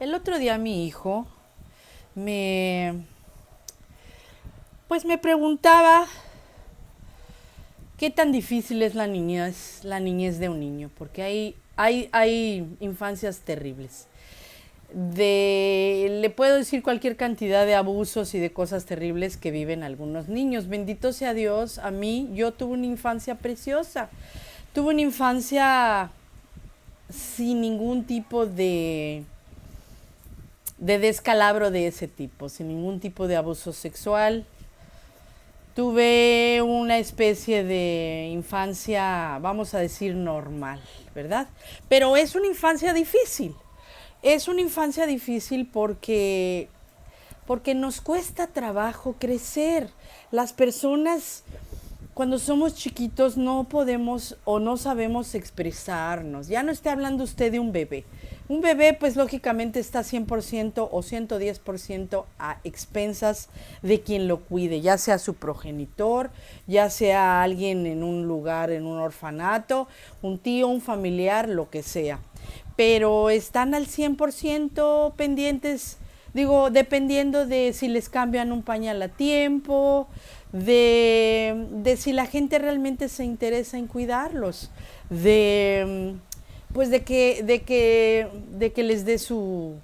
El otro día mi hijo me, pues me preguntaba qué tan difícil es la niñez de un niño, porque hay infancias terribles. Le puedo decir cualquier cantidad de abusos y de cosas terribles que viven algunos niños. Bendito sea Dios, yo tuve una infancia preciosa. Tuve una infancia sin ningún tipo de descalabro de ese tipo, sin ningún tipo de abuso sexual. Tuve una especie de infancia, vamos a decir, normal, ¿verdad? Pero es una infancia difícil. Es una infancia difícil porque nos cuesta trabajo crecer. Las personas cuando somos chiquitos no podemos o no sabemos expresarnos. Ya no esté hablando usted de un bebé. Un bebé pues lógicamente está 100% o 110% a expensas de quien lo cuide, ya sea su progenitor, ya sea alguien en un lugar, en un orfanato, un tío, un familiar, lo que sea. Pero están al 100% pendientes, digo, dependiendo de si les cambian un pañal a tiempo, de si la gente realmente se interesa en cuidarlos, pues de que les dé su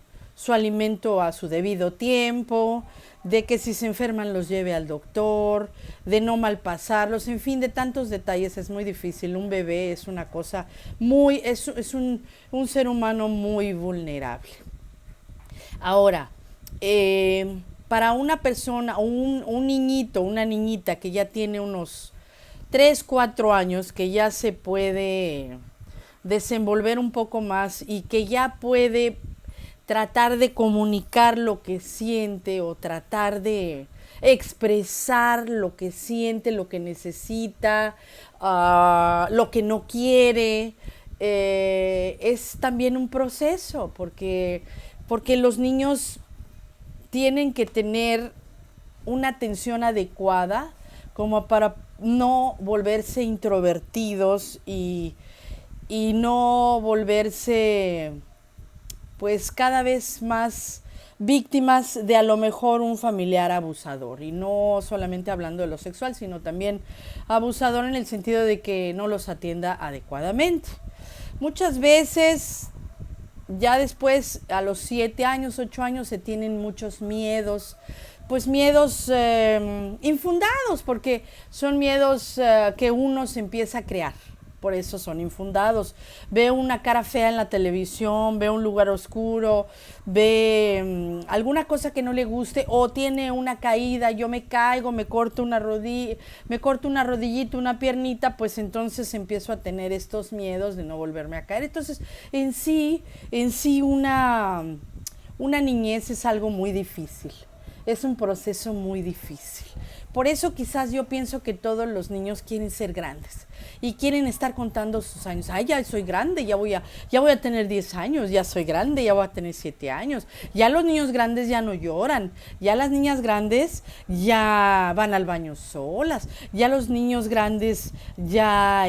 alimento a su debido tiempo, de que si se enferman los lleve al doctor, de no malpasarlos, en fin, de tantos detalles. Es muy difícil. Un bebé es una cosa es un ser humano muy vulnerable. Ahora, para una persona, un niñito, una niñita que ya tiene unos 3 4 años, que ya se puede desenvolver un poco más y que ya puede tratar de comunicar lo que siente o tratar de expresar lo que siente, lo que necesita, lo que no quiere, es también un proceso, porque los niños tienen que tener una atención adecuada como para no volverse introvertidos y no volverse pues cada vez más víctimas de a lo mejor un familiar abusador, y no solamente hablando de lo sexual, sino también abusador en el sentido de que no los atienda adecuadamente. Muchas veces ya después, a los 7 años, 8 años, se tienen muchos miedos, pues miedos infundados, porque son miedos que uno se empieza a crear. Por eso son infundados. Ve una cara fea en la televisión, ve un lugar oscuro, ve alguna cosa que no le guste, o tiene una caída, yo me caigo, me corto una rodillita, una piernita, pues entonces empiezo a tener estos miedos de no volverme a caer. Entonces, en sí una niñez es algo muy difícil. Es un proceso muy difícil. Por eso quizás yo pienso que todos los niños quieren ser grandes y quieren estar contando sus años. Ay, ya soy grande, ya voy a tener 10 años, ya soy grande, ya voy a tener 7 años. Ya los niños grandes ya no lloran, ya las niñas grandes ya van al baño solas, ya los niños grandes ya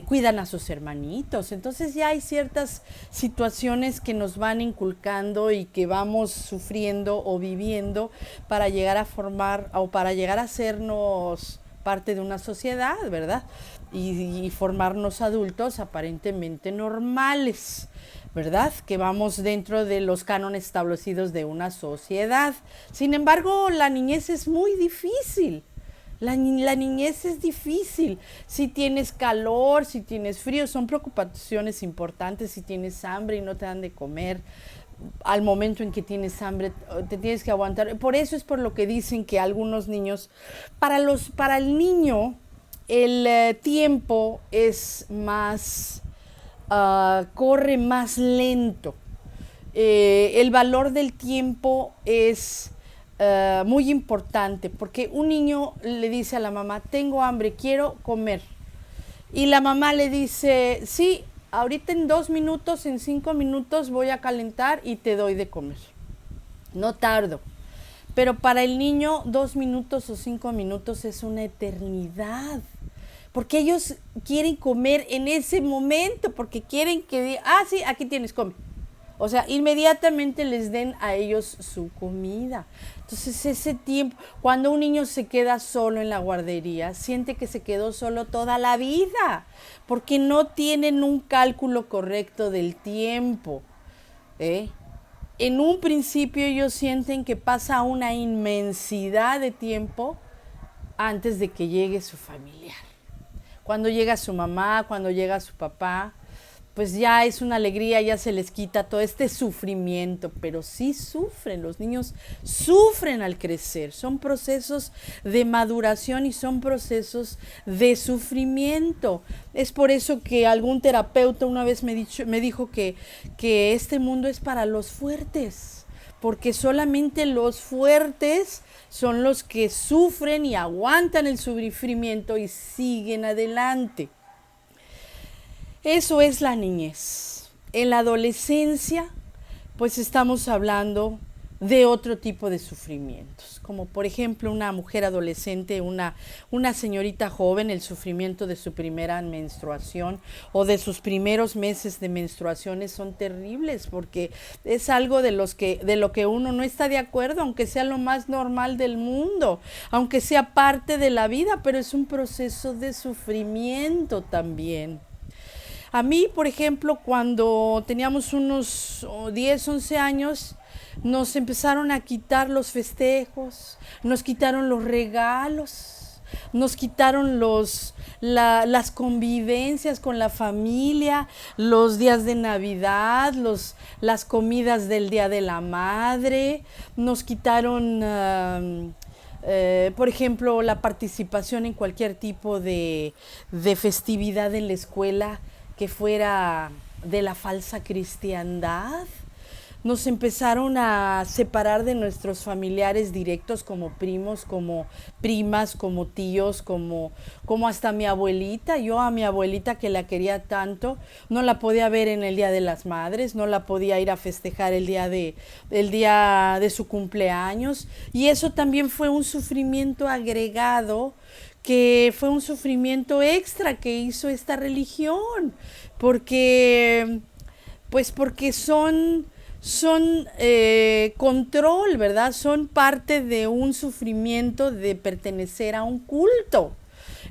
cuidan a sus hermanitos. Entonces ya hay ciertas situaciones que nos van inculcando y que vamos sufriendo o viviendo para llegar a formar o para llegar a hacernos parte de una sociedad, ¿verdad? Y formarnos adultos aparentemente normales, ¿verdad? Que vamos dentro de los cánones establecidos de una sociedad. Sin embargo, la niñez es muy difícil. La niñez es difícil. Si tienes calor, si tienes frío, son preocupaciones importantes. Si tienes hambre y no te dan de comer, al momento en que tienes hambre te tienes que aguantar. Por eso es por lo que dicen que algunos niños, para el niño el tiempo es más, corre más lento. El valor del tiempo es muy importante, porque un niño le dice a la mamá, tengo hambre, quiero comer. Y la mamá le dice, sí, ahorita en 2 minutos, en 5 minutos voy a calentar y te doy de comer. No tardo. Pero para el niño 2 minutos o 5 minutos es una eternidad. Porque ellos quieren comer en ese momento, porque quieren que diga, sí, aquí tienes, come. O sea, inmediatamente les den a ellos su comida. Entonces ese tiempo, cuando un niño se queda solo en la guardería, siente que se quedó solo toda la vida, porque no tienen un cálculo correcto del tiempo. ¿Eh? En un principio ellos sienten que pasa una inmensidad de tiempo antes de que llegue su familiar. Cuando llega su mamá, cuando llega su papá, pues ya es una alegría, ya se les quita todo este sufrimiento, pero sí sufren, los niños sufren al crecer, son procesos de maduración y son procesos de sufrimiento. Es por eso que algún terapeuta una vez me dijo que este mundo es para los fuertes, porque solamente los fuertes son los que sufren y aguantan el sufrimiento y siguen adelante. Eso es la niñez. En la adolescencia, pues estamos hablando de otro tipo de sufrimientos, como por ejemplo una mujer adolescente, una señorita joven, el sufrimiento de su primera menstruación o de sus primeros meses de menstruaciones son terribles, porque es algo de lo que uno no está de acuerdo, aunque sea lo más normal del mundo, aunque sea parte de la vida, pero es un proceso de sufrimiento también. A mí, por ejemplo, cuando teníamos unos 10, 11 años, nos empezaron a quitar los festejos, nos quitaron los regalos, nos quitaron las convivencias con la familia, los días de Navidad, las comidas del Día de la Madre, nos quitaron... por ejemplo, la participación en cualquier tipo de festividad en la escuela que fuera de la falsa cristiandad. Nos empezaron a separar de nuestros familiares directos como primos, como primas, como tíos, como hasta mi abuelita. Yo a mi abuelita, que la quería tanto, no la podía ver en el Día de las Madres, no la podía ir a festejar el día de su cumpleaños. Y eso también fue un sufrimiento agregado, que fue un sufrimiento extra que hizo esta religión, porque son control, ¿verdad? Son parte de un sufrimiento de pertenecer a un culto.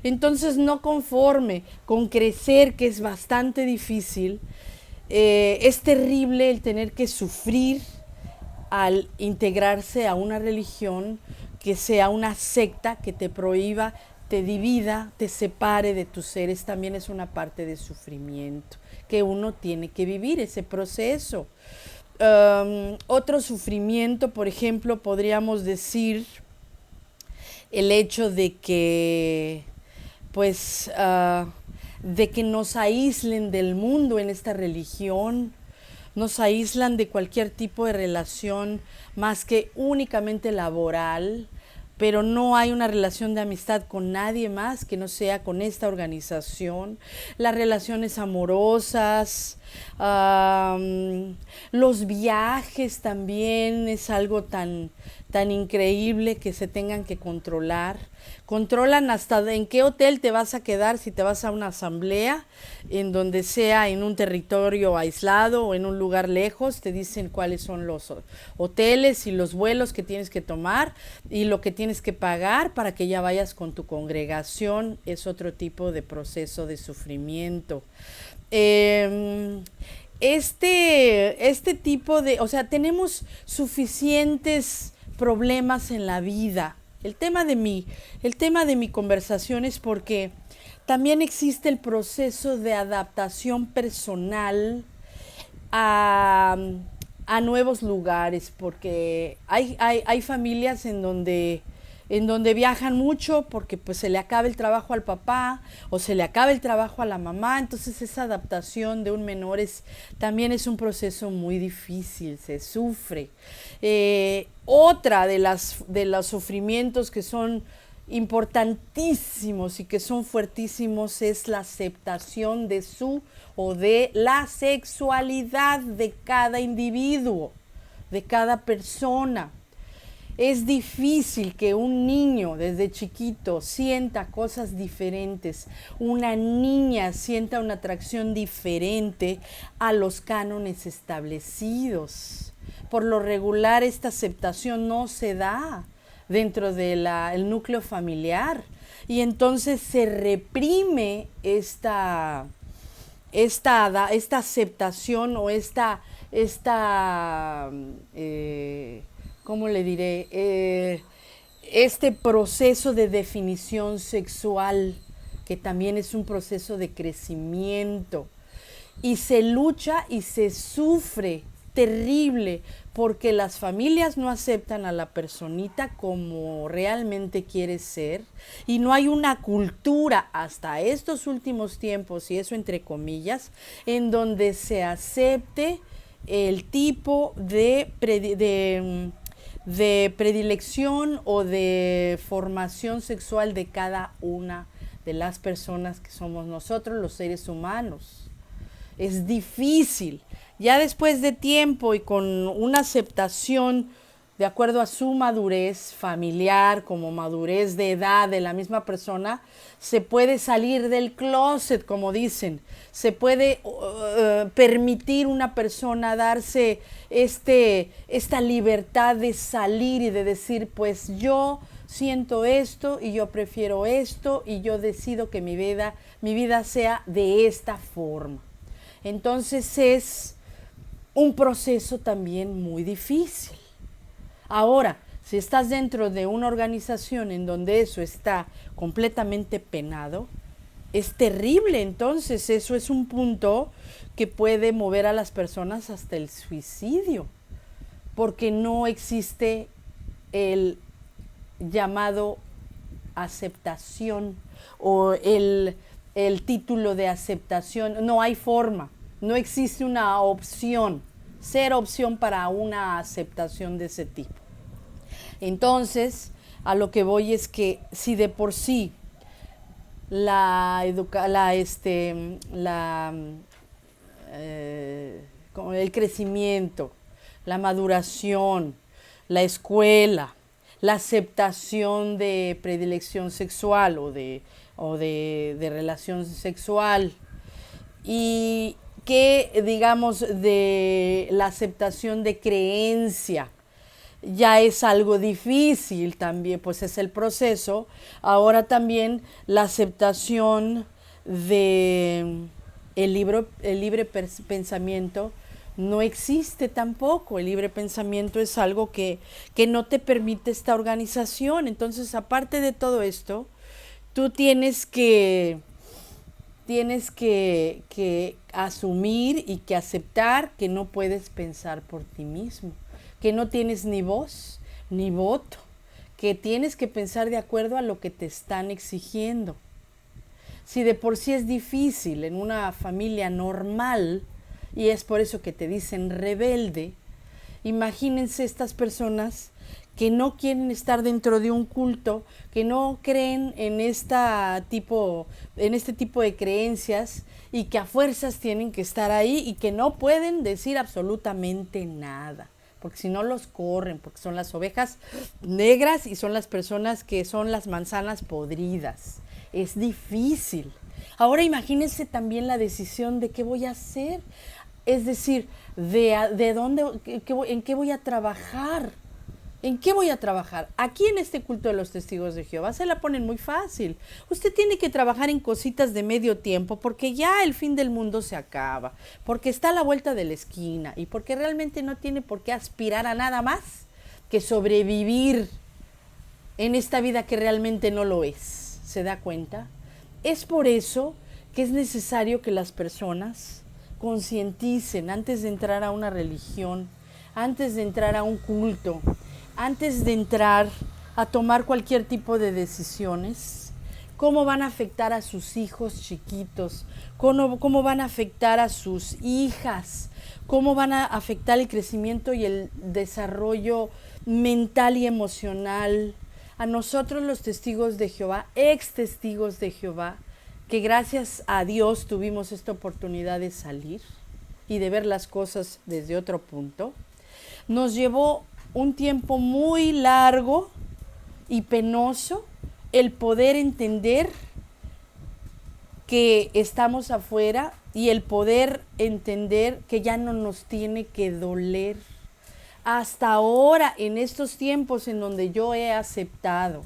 Entonces, no conforme con crecer, que es bastante difícil, es terrible el tener que sufrir al integrarse a una religión que sea una secta que te prohíba, te divida, te separe de tus seres. También es una parte de sufrimiento que uno tiene que vivir, ese proceso. Otro sufrimiento, por ejemplo, podríamos decir el hecho de que, de que nos aíslen del mundo en esta religión, nos aíslan de cualquier tipo de relación más que únicamente laboral, pero no hay una relación de amistad con nadie más que no sea con esta organización. Las relaciones amorosas, los viajes también es algo tan increíble que se tengan que controlar. Controlan hasta en qué hotel te vas a quedar, si te vas a una asamblea, en donde sea, en un territorio aislado o en un lugar lejos, te dicen cuáles son los hoteles y los vuelos que tienes que tomar y lo que tienes que pagar para que ya vayas con tu congregación. Es otro tipo de proceso de sufrimiento. Este tipo de, o sea, tenemos suficientes problemas en la vida. El tema de mi conversación es porque también existe el proceso de adaptación personal a nuevos lugares, porque hay familias en donde viajan mucho porque pues se le acaba el trabajo al papá o se le acaba el trabajo a la mamá. Entonces esa adaptación de un menor también es un proceso muy difícil, se sufre. Otra de los sufrimientos que son importantísimos y que son fuertísimos es la aceptación de su o de la sexualidad de cada individuo, de cada persona. Es difícil que un niño desde chiquito sienta cosas diferentes, una niña sienta una atracción diferente a los cánones establecidos. Por lo regular, esta aceptación no se da dentro del núcleo familiar y entonces se reprime esta aceptación o ¿cómo le diré? Este proceso de definición sexual, que también es un proceso de crecimiento. Y se lucha y se sufre terrible porque las familias no aceptan a la personita como realmente quiere ser y no hay una cultura hasta estos últimos tiempos, y eso entre comillas, en donde se acepte el tipo de predilección o de formación sexual de cada una de las personas que somos nosotros, los seres humanos. Es difícil. Ya después de tiempo y con una aceptación de acuerdo a su madurez familiar, como madurez de edad de la misma persona, se puede salir del closet, como dicen. Se puede permitir una persona darse esta libertad de salir y de decir, pues yo siento esto y yo prefiero esto y yo decido que mi vida sea de esta forma. Entonces es un proceso también muy difícil. Ahora, si estás dentro de una organización en donde eso está completamente penado, es terrible. Entonces eso es un punto que puede mover a las personas hasta el suicidio, porque no existe el llamado aceptación o el título de aceptación. No hay forma, no existe una opción, cero opción para una aceptación de ese tipo. Entonces, a lo que voy es que si de por sí el crecimiento, la maduración, la escuela, la aceptación de predilección sexual o de relación sexual, y que digamos de la aceptación de creencia ya es algo difícil también, pues es el proceso. Ahora también la aceptación de el libre pensamiento no existe tampoco. El libre pensamiento es algo que no te permite esta organización. Entonces, aparte de todo esto, tú tienes que asumir y que aceptar que no puedes pensar por ti mismo, que no tienes ni voz ni voto, que tienes que pensar de acuerdo a lo que te están exigiendo. Si de por sí es difícil en una familia normal, y es por eso que te dicen rebelde, imagínense estas personas que no quieren estar dentro de un culto, que no creen en este tipo de creencias y que a fuerzas tienen que estar ahí y que no pueden decir absolutamente nada, porque si no los corren, porque son las ovejas negras y son las personas que son las manzanas podridas. Es difícil. Ahora imagínense también la decisión de qué voy a hacer, es decir, de dónde, en qué voy a trabajar. ¿En qué voy a trabajar? Aquí en este culto de los testigos de Jehová se la ponen muy fácil. Usted tiene que trabajar en cositas de medio tiempo porque ya el fin del mundo se acaba, porque está a la vuelta de la esquina y porque realmente no tiene por qué aspirar a nada más que sobrevivir en esta vida que realmente no lo es. ¿Se da cuenta? Es por eso que es necesario que las personas concienticen antes de entrar a una religión, antes de entrar a un culto, antes de entrar a tomar cualquier tipo de decisiones, cómo van a afectar a sus hijos chiquitos, cómo van a afectar a sus hijas, cómo van a afectar el crecimiento y el desarrollo mental y emocional. A nosotros los testigos de Jehová, ex testigos de Jehová, que gracias a Dios tuvimos esta oportunidad de salir y de ver las cosas desde otro punto, nos llevó un tiempo muy largo y penoso el poder entender que estamos afuera y el poder entender que ya no nos tiene que doler. Hasta ahora, en estos tiempos en donde yo he aceptado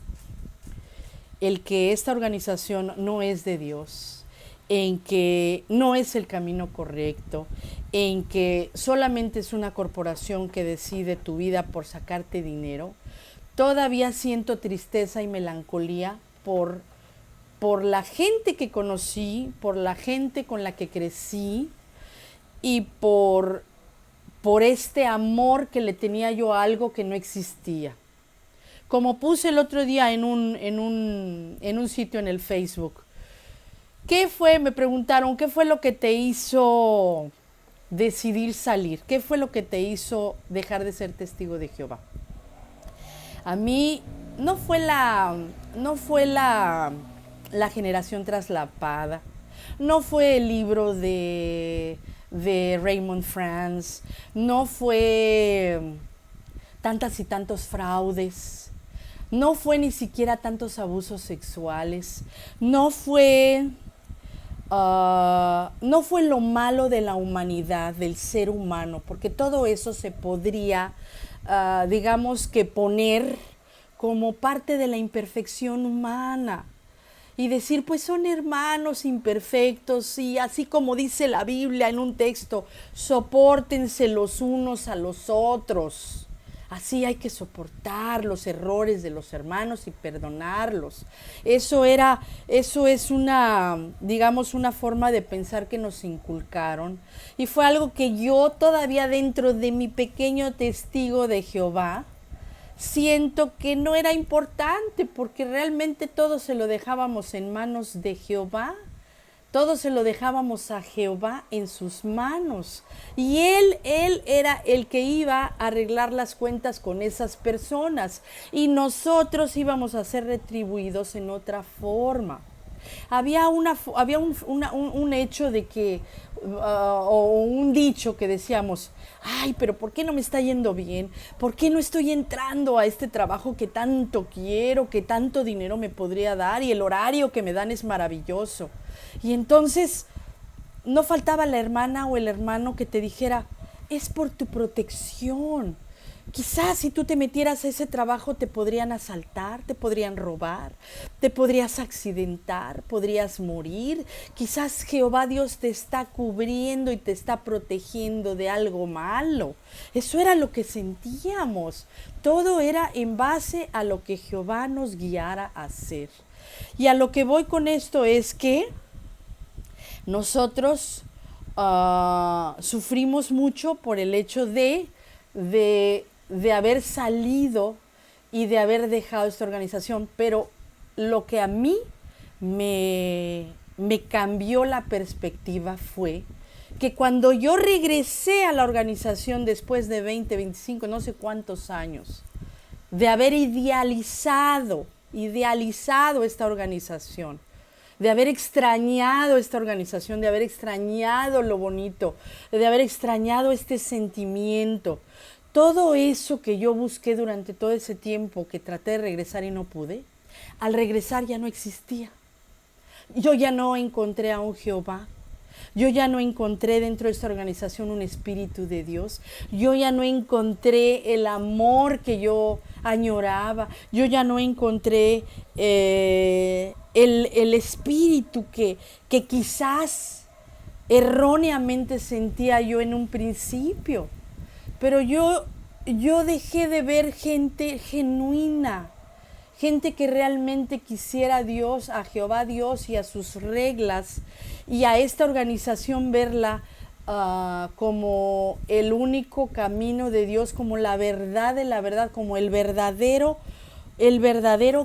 el que esta organización no es de Dios, en que no es el camino correcto, en que solamente es una corporación que decide tu vida por sacarte dinero, todavía siento tristeza y melancolía por la gente que conocí, por la gente con la que crecí y por este amor que le tenía yo a algo que no existía. Como puse el otro día en un sitio en el Facebook, me preguntaron, ¿qué fue lo que te hizo decidir salir? ¿Qué fue lo que te hizo dejar de ser testigo de Jehová? A mí no fue la generación traslapada, no fue el libro de Raymond Franz, no fue tantas y tantos fraudes, no fue ni siquiera tantos abusos sexuales, no fue lo malo de la humanidad, del ser humano, porque todo eso se podría, digamos que poner como parte de la imperfección humana y decir, pues son hermanos imperfectos y así como dice la Biblia en un texto, sopórtense los unos a los otros. Así hay que soportar los errores de los hermanos y perdonarlos. Eso es una, digamos, una forma de pensar que nos inculcaron. Y fue algo que yo todavía dentro de mi pequeño testigo de Jehová, siento que no era importante porque realmente todo se lo dejábamos en manos de Jehová. Todo se lo dejábamos a Jehová en sus manos. Y Él era el que iba a arreglar las cuentas con esas personas. Y nosotros íbamos a ser retribuidos en otra forma. Había un hecho de que, o un dicho que decíamos, ay, pero ¿por qué no me está yendo bien? ¿Por qué no estoy entrando a este trabajo que tanto quiero, que tanto dinero me podría dar y el horario que me dan es maravilloso? Y entonces no faltaba la hermana o el hermano que te dijera, es por tu protección. Quizás si tú te metieras a ese trabajo te podrían asaltar, te podrían robar, te podrías accidentar, podrías morir. Quizás Jehová Dios te está cubriendo y te está protegiendo de algo malo. Eso era lo que sentíamos. Todo era en base a lo que Jehová nos guiara a hacer. Y a lo que voy con esto es que nosotros sufrimos mucho por el hecho de haber salido y de haber dejado esta organización, pero lo que a mí me cambió la perspectiva fue que cuando yo regresé a la organización después de 20, 25, no sé cuántos años, de haber idealizado esta organización, de haber extrañado esta organización, de haber extrañado lo bonito, de haber extrañado este sentimiento, todo eso que yo busqué durante todo ese tiempo, que traté de regresar y no pude, al regresar ya no existía. Yo ya no encontré a un Jehová. Yo ya no encontré dentro de esta organización un espíritu de Dios. Yo ya no encontré el amor que yo añoraba. Yo ya no encontré el espíritu que quizás erróneamente sentía yo en un principio. Pero yo dejé de ver gente genuina, gente que realmente quisiera a Dios, a Jehová Dios y a sus reglas, y a esta organización verla como el único camino de Dios, como la verdad de la verdad, como el verdadero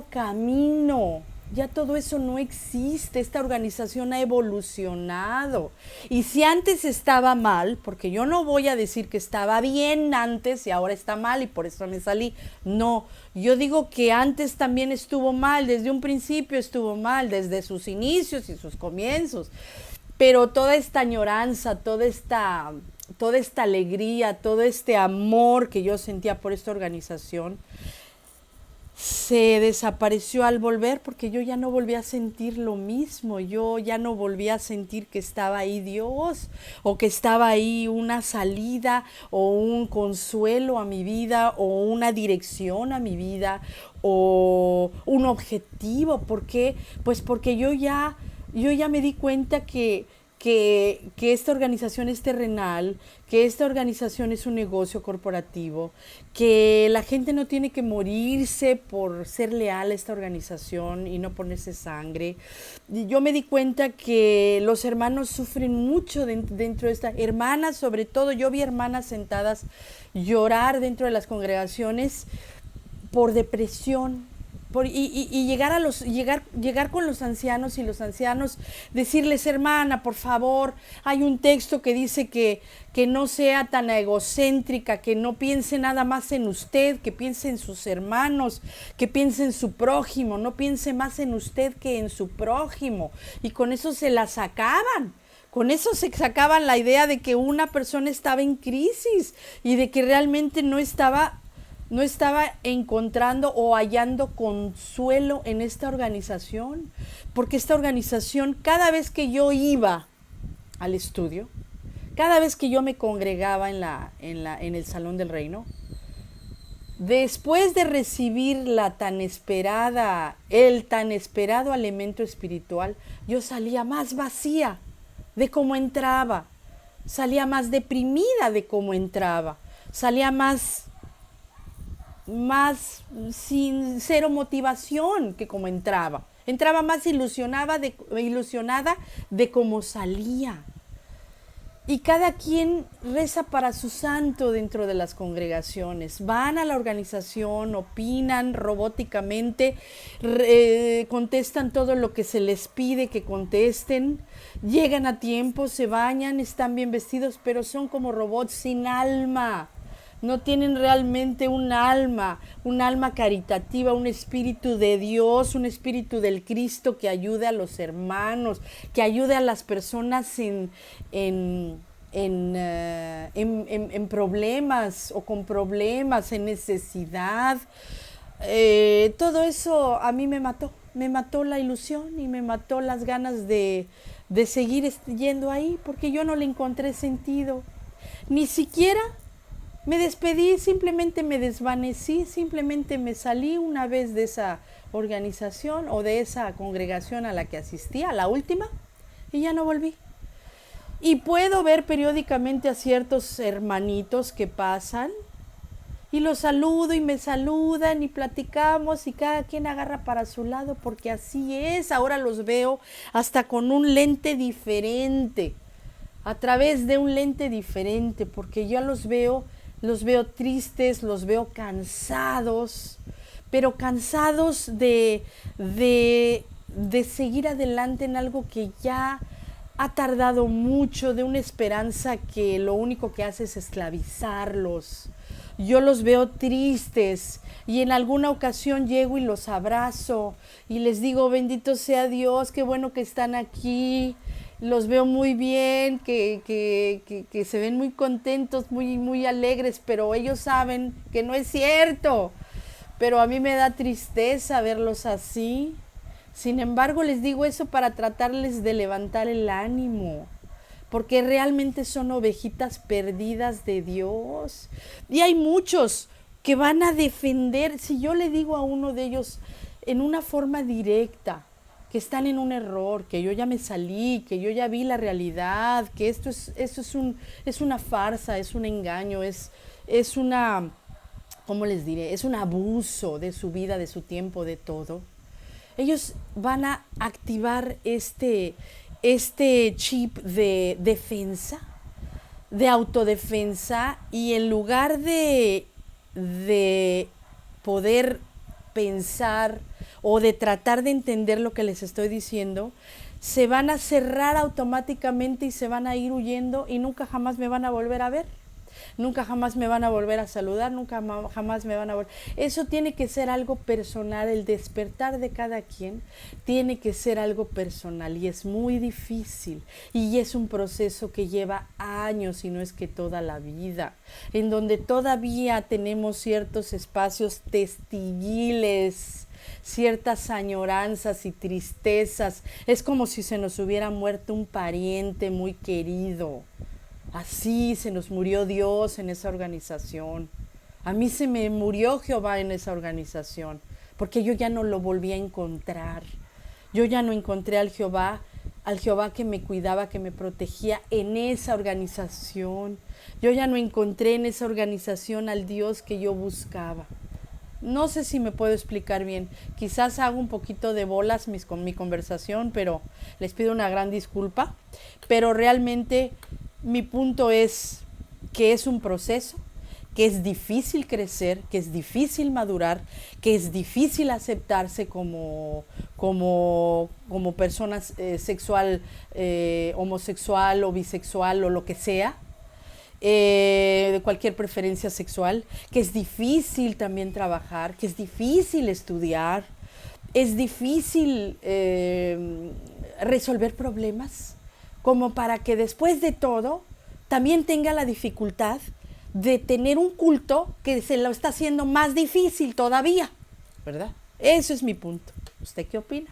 camino. Ya todo eso no existe, esta organización ha evolucionado. Y si antes estaba mal, porque yo no voy a decir que estaba bien antes y ahora está mal y por eso me salí. No, yo digo que antes también estuvo mal, desde un principio estuvo mal, desde sus inicios y sus comienzos. Pero toda esta añoranza, toda esta toda esta alegría, todo este amor que yo sentía por esta organización, se desapareció al volver porque yo ya no volví a sentir lo mismo, yo ya no volví a sentir que estaba ahí Dios o que estaba ahí una salida o un consuelo a mi vida o una dirección a mi vida o un objetivo. ¿Por qué? Pues porque yo ya me di cuenta que esta organización es terrenal, que esta organización es un negocio corporativo, que la gente no tiene que morirse por ser leal a esta organización y no ponerse sangre. Y yo me di cuenta que los hermanos sufren mucho dentro de esta, hermanas sobre todo, yo vi hermanas sentadas llorar dentro de las congregaciones por depresión. Y llegar con los ancianos y los ancianos decirles, hermana, por favor, hay un texto que dice que no sea tan egocéntrica, que no piense nada más en usted, que piense en sus hermanos, que piense en su prójimo, no piense más en usted que en su prójimo. Y con eso se la sacaban. Con eso se sacaban la idea de que una persona estaba en crisis y de que realmente no estaba encontrando o hallando consuelo en esta organización, porque esta organización, cada vez que yo iba al estudio, cada vez que yo me congregaba en el Salón del Reino, después de recibir el tan esperado alimento espiritual, yo salía más vacía de cómo entraba, salía más deprimida de cómo entraba, salía más sin cero motivación que como entraba. Entraba más ilusionada de cómo salía. Y cada quien reza para su santo dentro de las congregaciones. Van a la organización, opinan robóticamente, contestan todo lo que se les pide que contesten, llegan a tiempo, se bañan, están bien vestidos, pero son como robots sin alma. No tienen realmente un alma caritativa, un espíritu de Dios, un espíritu del Cristo que ayude a los hermanos, que ayude a las personas en problemas o con problemas, en necesidad. Todo eso a mí me mató la ilusión y me mató las ganas de seguir yendo ahí, porque yo no le encontré sentido, ni siquiera. Me despedí, simplemente me desvanecí, simplemente me salí una vez de esa organización o de esa congregación a la que asistía, la última, y ya no volví. Y puedo ver periódicamente a ciertos hermanitos que pasan y los saludo y me saludan y platicamos y cada quien agarra para su lado, porque así es. Ahora los veo hasta con un lente diferente, a través de un lente diferente, porque ya los veo tristes, los veo cansados, pero cansados de seguir adelante en algo que ya ha tardado mucho, de una esperanza que lo único que hace es esclavizarlos. Yo los veo tristes y en alguna ocasión llego y los abrazo y les digo, bendito sea Dios, qué bueno que están aquí. Los veo muy bien, que se ven muy contentos, muy alegres, pero ellos saben que no es cierto. Pero a mí me da tristeza verlos así. Sin embargo, les digo eso para tratarles de levantar el ánimo, porque realmente son ovejitas perdidas de Dios. Y hay muchos que van a defender. Si yo le digo a uno de ellos en una forma directa que están en un error, que yo ya me salí, que yo ya vi la realidad, que esto es una farsa, es un engaño, es una, ¿cómo les diré? Es un abuso de su vida, de su tiempo, de todo. Ellos van a activar este chip de defensa, de autodefensa, y en lugar de poder pensar o de tratar de entender lo que les estoy diciendo, se van a cerrar automáticamente y se van a ir huyendo y nunca jamás me van a volver a ver. nunca jamás me van a volver a saludar, nunca jamás me van a volver. Eso tiene que ser algo personal, el despertar de cada quien tiene que ser algo personal y es muy difícil y es un proceso que lleva años y no es que toda la vida, en donde todavía tenemos ciertos espacios testiguiles, ciertas añoranzas y tristezas. Es como si se nos hubiera muerto un pariente muy querido. Así se nos murió Dios en esa organización. A mí se me murió Jehová en esa organización, porque yo ya no lo volví a encontrar. Yo ya no encontré al Jehová que me cuidaba, que me protegía en esa organización. Yo ya no encontré en esa organización al Dios que yo buscaba. No sé si me puedo explicar bien. Quizás hago un poquito de bolas con mi conversación, pero les pido una gran disculpa. Pero realmente mi punto es que es un proceso, que es difícil crecer, que es difícil madurar, que es difícil aceptarse como persona sexual, homosexual o bisexual o lo que sea. De cualquier preferencia sexual, que es difícil también trabajar, que es difícil estudiar, es difícil resolver problemas, como para que después de todo también tenga la dificultad de tener un culto que se lo está haciendo más difícil todavía, ¿verdad? Eso es mi punto. ¿Usted qué opina?